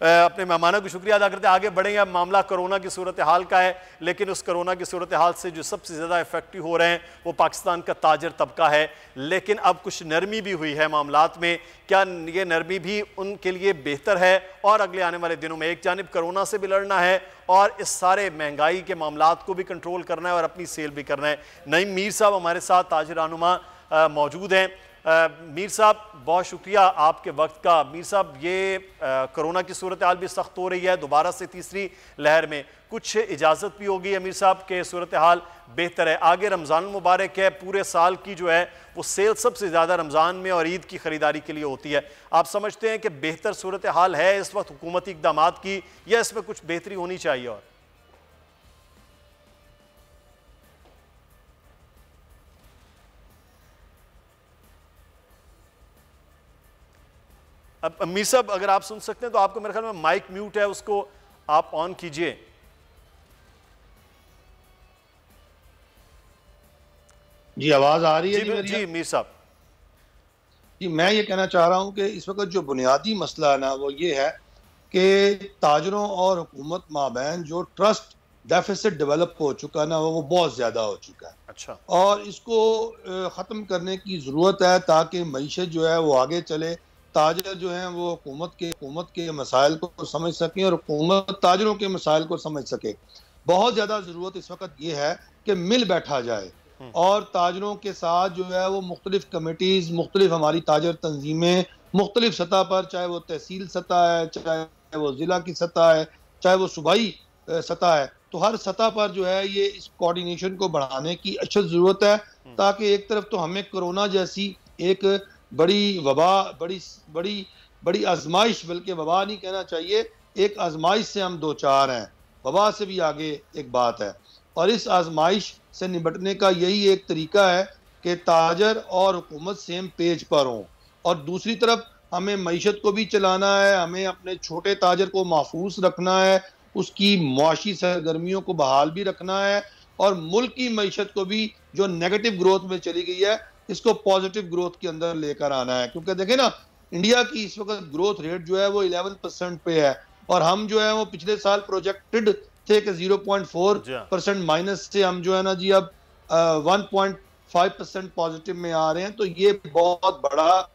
अपने मेहमानों को शुक्रिया अदा करते आगे बढ़ेंगे। अब मामला कोरोना की सूरत हाल का है, लेकिन उस कोरोना की सूरत हाल से जो सबसे ज़्यादा इफेक्टिव हो रहे हैं वो पाकिस्तान का ताजर तबका है। लेकिन अब कुछ नरमी भी हुई है मामलात में। क्या ये नरमी भी उनके लिए बेहतर है? और अगले आने वाले दिनों में एक जानिब कोरोना से भी लड़ना है और इस सारे महंगाई के मामलात को भी कंट्रोल करना है और अपनी सेल भी करना है। नईम मीर साहब हमारे साथ ताजर रहनुमा मौजूद हैं। मीर साहब बहुत शुक्रिया आपके वक्त का। मीर साहब ये कोरोना की सूरत हाल भी सख्त हो रही है, दोबारा से तीसरी लहर में कुछ इजाज़त भी होगी अमीर साहब के सूरत हाल बेहतर है। आगे रमज़ान मुबारक है, पूरे साल की जो है वो सेल सबसे ज़्यादा रमज़ान में और ईद की ख़रीदारी के लिए होती है। आप समझते हैं कि बेहतर सूरत हाल है इस वक्त हुकूमती इक़दाम की, या इसमें कुछ बेहतरी होनी चाहिए? और अब अमीर साहब अगर आप सुन सकते हैं तो आपको मेरे ख्याल में माइक म्यूट है, उसको आप ऑन कीजिए। जी आवाज आ रही है? जी मीर साहब जी, मैं ये कहना चाह रहा हूं कि इस वक्त जो बुनियादी मसला है ना वो ये है कि ताजरों और हुकूमत माबैन जो ट्रस्ट डेफिसिट डेवलप हो चुका है ना वो बहुत ज्यादा हो चुका है। अच्छा, और इसको खत्म करने की जरूरत है ताकि मईशत जो है वो आगे चले। ताजर जो हैं वो हुकूमत के मसाइल को समझ सकें और हुकूमत ताजरों के मसाइल को समझ सके। बहुत ज़्यादा ज़रूरत इस वक्त ये है कि मिल बैठा जाए और ताजरों के साथ जो है वो मुख्तलिफ कमेटीज़, मुख्तलिफ हमारी ताजर तंजीमें मुख्तलिफ सतह पर, चाहे वो तहसील सतह है, चाहे वो ज़िला की सतह है, चाहे वो सूबाई सतह है, तो हर सतह पर जो है ये इस कोऑर्डिनेशन को बढ़ाने की अच्छी ज़रूरत है ताकि एक तरफ तो हमें कोरोना जैसी एक बड़ी वबा, बड़ी बड़ी बड़ी आजमाइश, बल्कि वबा नहीं कहना चाहिए, एक आजमाइश से हम दो चार हैं, वबा से भी आगे एक बात है। और इस आजमाइश से निपटने का यही एक तरीका है कि ताजर और हुकूमत सेम पेज पर हों। और दूसरी तरफ हमें मईशत को भी चलाना है, हमें अपने छोटे ताजर को महफूज रखना है, उसकी मुआशी सरगर्मियों को बहाल भी रखना है और मुल्क की मईशत को भी जो नेगेटिव ग्रोथ में चली गई है इसको पॉजिटिव ग्रोथ के अंदर लेकर आना है। क्योंकि देखें ना, इंडिया की इस वक्त ग्रोथ रेट जो है वो 11% पे है और हम जो है वो पिछले साल प्रोजेक्टेड थे कि 0.4% माइनस से हम जो है ना जी अब 1.5% पॉजिटिव में आ रहे हैं। तो ये बहुत बड़ा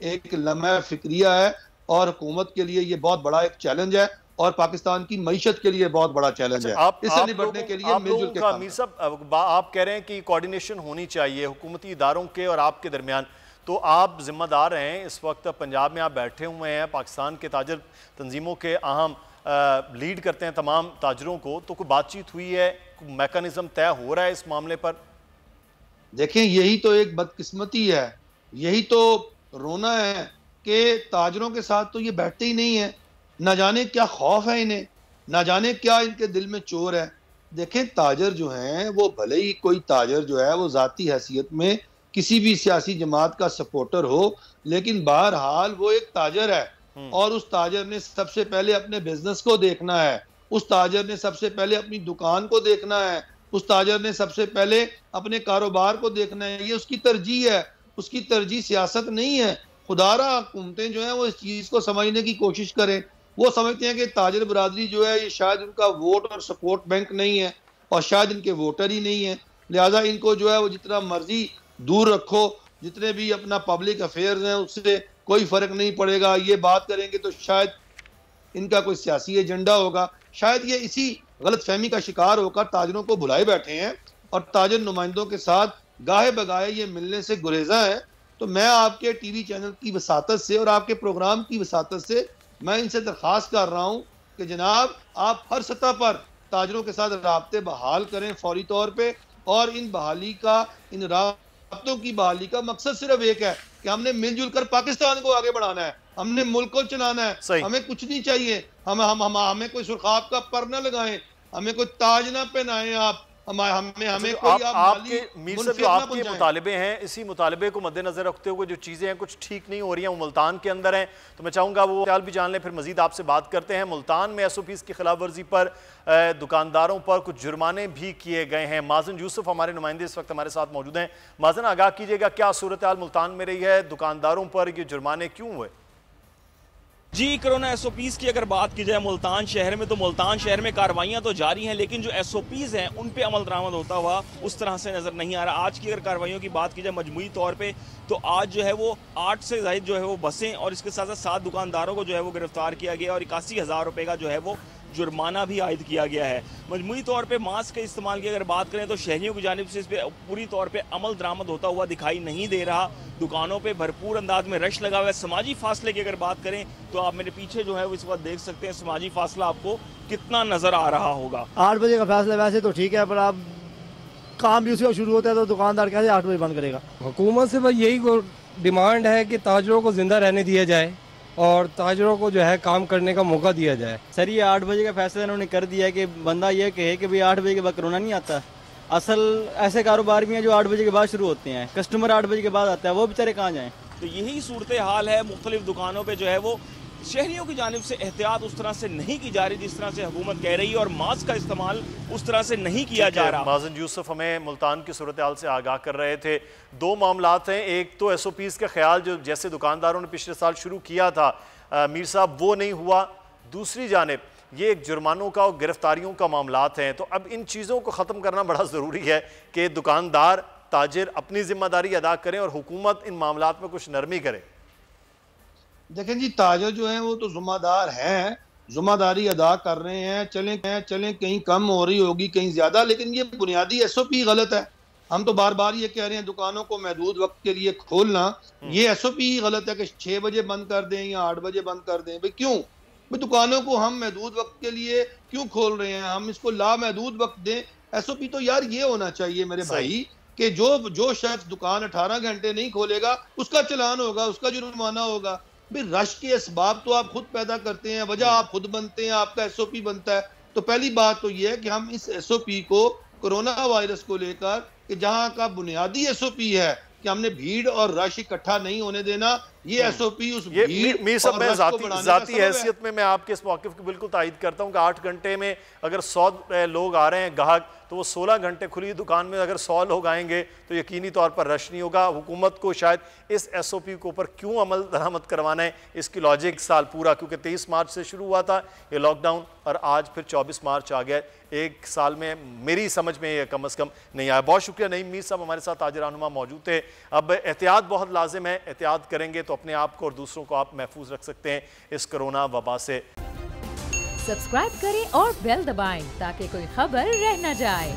एक लम्हा फिक्रिया है और हुकूमत के लिए ये बहुत बड़ा एक चैलेंज है और पाकिस्तान की मईशत के लिए बहुत बड़ा चैलेंज है। इससे निपटने के लिए मिलजुल के काम। मीर साहब आप कह रहे हैं कि कोऑर्डिनेशन होनी चाहिए हुकूमती इदारों के और आपके दरमियान, तो आप जिम्मेदार हैं, इस वक्त पंजाब में आप बैठे हुए हैं, पाकिस्तान के ताजर तंजीमों के अहम लीड करते हैं तमाम ताजरों को, तो कोई बातचीत हुई है, कोई मैकेनिज्म तय हो रहा है इस मामले पर? देखें, यही तो एक बदकिस्मती है, यही तो रोना है कि ताजरों के साथ तो ये बैठते ही नहीं है। ना जाने क्या खौफ है इन्हें, ना जाने क्या इनके दिल में चोर है। देखें, ताजर जो हैं वो भले ही कोई ताजर जो है वो ज़ाती हैसियत में किसी भी सियासी जमात का सपोर्टर हो, लेकिन बहरहाल वो एक ताजर है और उस ताजर ने सबसे पहले अपने बिजनेस को देखना है, उस ताजर ने सबसे पहले अपनी दुकान को देखना है, उस ताजर ने सबसे पहले अपने कारोबार को देखना है। ये उसकी तरजीह है, उसकी तरजीह सियासत नहीं है। खुदारा हुकूमतें जो है वो इस चीज़ को समझने की कोशिश करें। वो समझते हैं कि ताजर बरादरी जो है ये शायद उनका वोट और सपोर्ट बैंक नहीं है और शायद इनके वोटर ही नहीं है, लिहाजा इनको जो है वो जितना मर्जी दूर रखो, जितने भी अपना पब्लिक अफेयर्स हैं उससे कोई फर्क नहीं पड़ेगा। ये बात करेंगे तो शायद इनका कोई सियासी एजेंडा होगा, शायद ये इसी गलत फहमी का शिकार होकर ताजरों को बुलाए बैठे हैं और ताजर नुमाइंदों के साथ गाहे बगाए ये मिलने से गुरेजा है। तो मैं आपके टीवी चैनल की वसातत से और आपके प्रोग्राम की वसातत से मैं इनसे दरख्वास्त कर रहा हूं कि जनाब आप हर सतह पर ताजरों के साथ राब्ते बहाल करें फौरी तौर पे, और इन बहाली का, इन राब्तों की बहाली का मकसद सिर्फ एक है कि हमने मिलजुल कर पाकिस्तान को आगे बढ़ाना है, हमने मुल्क को चलाना है। हमें कुछ नहीं चाहिए, हमें कोई सुर्खाब का पर न लगाएं, हमें कोई ताज ना पहनाएं आप, हमें कोई आपके मीर साहब जो आपके मुतालिबे हैं, इसी मुतालिबे को मद्देनजर रखते हुए जो चीज़ें हैं कुछ ठीक नहीं हो रही हैं, वो मुल्तान के अंदर हैं, तो मैं चाहूँगा वो ख्याल भी जान लें, फिर मजीद आपसे बात करते हैं। मुल्तान में SOPs की खिलाफ वर्जी पर दुकानदारों पर कुछ जुर्माने भी किए गए हैं। माजन यूसुफ हमारे नुमाइंदे इस वक्त हमारे साथ मौजूद हैं। माजन, आगाह कीजिएगा क्या सूरत हाल मुल्तान में रही है, दुकानदारों पर ये जुर्माने क्यों हुए? जी, कोरोना एसओपीज़ की अगर बात की जाए मुल्तान शहर में, तो मुल्तान शहर में कार्रवाइयाँ तो जारी हैं, लेकिन जो एसओपीज़ हैं उन पे अमल दरामद होता हुआ उस तरह से नज़र नहीं आ रहा। आज की अगर कार्रवाइयों की बात की जाए मजमूई तौर पे, तो आज जो है वो 8 से ज़ायद जो है वो बसें और इसके साथ साथ 7 दुकानदारों को जो है वो गिरफ्तार किया गया और 81,000 रुपये का जो है वो जुर्माना भी आयद किया गया है। मजमूई तौर पे मास्क के इस्तेमाल की अगर बात करें तो शहरियों की जानिब से इस पर पूरी तौर पे अमल दरामद होता हुआ दिखाई नहीं दे रहा। दुकानों पे भरपूर अंदाज में रश लगा हुआ है। समाजी फासले की अगर बात करें तो आप मेरे पीछे जो है वो इस वक्त देख सकते हैं समाजी फासला आपको कितना नज़र आ रहा होगा। 8 बजे का फैसला वैसे तो ठीक है, पर आप काम भी उसी वक्त शुरू होता है तो दुकानदार कैसे 8 बजे बंद करेगा। हुकूमत से बस यही डिमांड है कि ताजरों को जिंदा रहने दिया जाए और ताजरों को जो है काम करने का मौका दिया जाए। सर, ये 8 बजे का फैसला इन्होंने कर दिया है कि बंदा ये कहे कि भाई 8 बजे के बाद कोरोना नहीं आता। असल ऐसे कारोबार भी हैं जो 8 बजे के बाद शुरू होते हैं, कस्टमर 8 बजे के बाद आता है, वो बेचारे कहाँ जाएँ। तो यही सूरत हाल है। मुख्तलिफ दुकानों पर जो है वो शहरियों की जानिब से एहतियात उस तरह से नहीं की जा रही जिस तरह से हुकूमत कह रही है और मास्क का इस्तेमाल उस तरह से नहीं किया जा रहा। माज़िन यूसुफ हमें मुल्तान की सूरत हाल से आगाह कर रहे थे। 2 मामलात हैं, एक तो एसओपीज़ का ख्याल जो जैसे दुकानदारों ने पिछले साल शुरू किया था मीर साहब, वो नहीं हुआ। दूसरी जानिब ये एक जुर्मानों का और गिरफ्तारियों का मामलात हैं। तो अब इन चीज़ों को ख़त्म करना बड़ा ज़रूरी है कि दुकानदार ताजिर अपनी जिम्मेदारी अदा करें और हुकूमत इन मामलात में कुछ नरमी करे। देखें जी, ताजर जो हैं वो तो जुम्मेदार हैं, जुम्मेदारी अदा कर रहे हैं। चलें कहीं कम हो रही होगी कहीं ज़्यादा, लेकिन ये बुनियादी एसओपी गलत है। हम तो बार बार ये कह रहे हैं दुकानों को महदूद वक्त के लिए खोलना, ये एसओपी गलत है कि 6 बजे बंद कर दें या 8 बजे बंद कर दें। भाई क्यों? भाई दुकानों को हम महदूद वक्त के लिए क्यों खोल रहे हैं? हम इसको लामहदूद वक्त दें। एसओपी तो यार ये होना चाहिए मेरे भाई कि जो शख्स दुकान 18 घंटे नहीं खोलेगा उसका चलान होगा, उसका जुर्माना होगा। भाई रश के असबाब तो आप खुद पैदा करते हैं, वजह आप खुद बनते हैं, आपका एसओपी बनता है। तो पहली बात तो ये है कि हम इस एसओपी को कोरोना वायरस को लेकर कि जहां का बुनियादी एसओपी है कि हमने भीड़ और रश इकट्ठा नहीं होने देना, ये एसओपी उस भीड़ और रश को बढ़ाने का सबब है। हैसियत में मैं आपके इस मौक़िफ़ की बिल्कुल तायद करता हूँ कि 8 घंटे में अगर 100 लोग आ रहे हैं ग्राहक, तो वो 16 घंटे खुली दुकान में अगर 100 लोग आएंगे तो यकीनी तौर पर रश नहीं होगा। हुकूमत को शायद इस एसओपी के ऊपर क्यों अमल दरामद करवाना है, इसकी लॉजिक साल पूरा, क्योंकि 23 मार्च से शुरू हुआ था ये लॉकडाउन और आज फिर 24 मार्च आ गया। एक साल में मेरी समझ में ये कम अज़ कम नहीं आया। बहुत शुक्रिया नईम मीर साहब, हमारे साथ ताजिर रहनुमा मौजूद थे। अब एहतियात बहुत लाजिम है, एहतियात करेंगे तो अपने आप को और दूसरों को आप महफूज रख सकते हैं इस कोरोना वबा से। सब्सक्राइब करें और बेल दबाएं ताकि कोई खबर रह न जाए।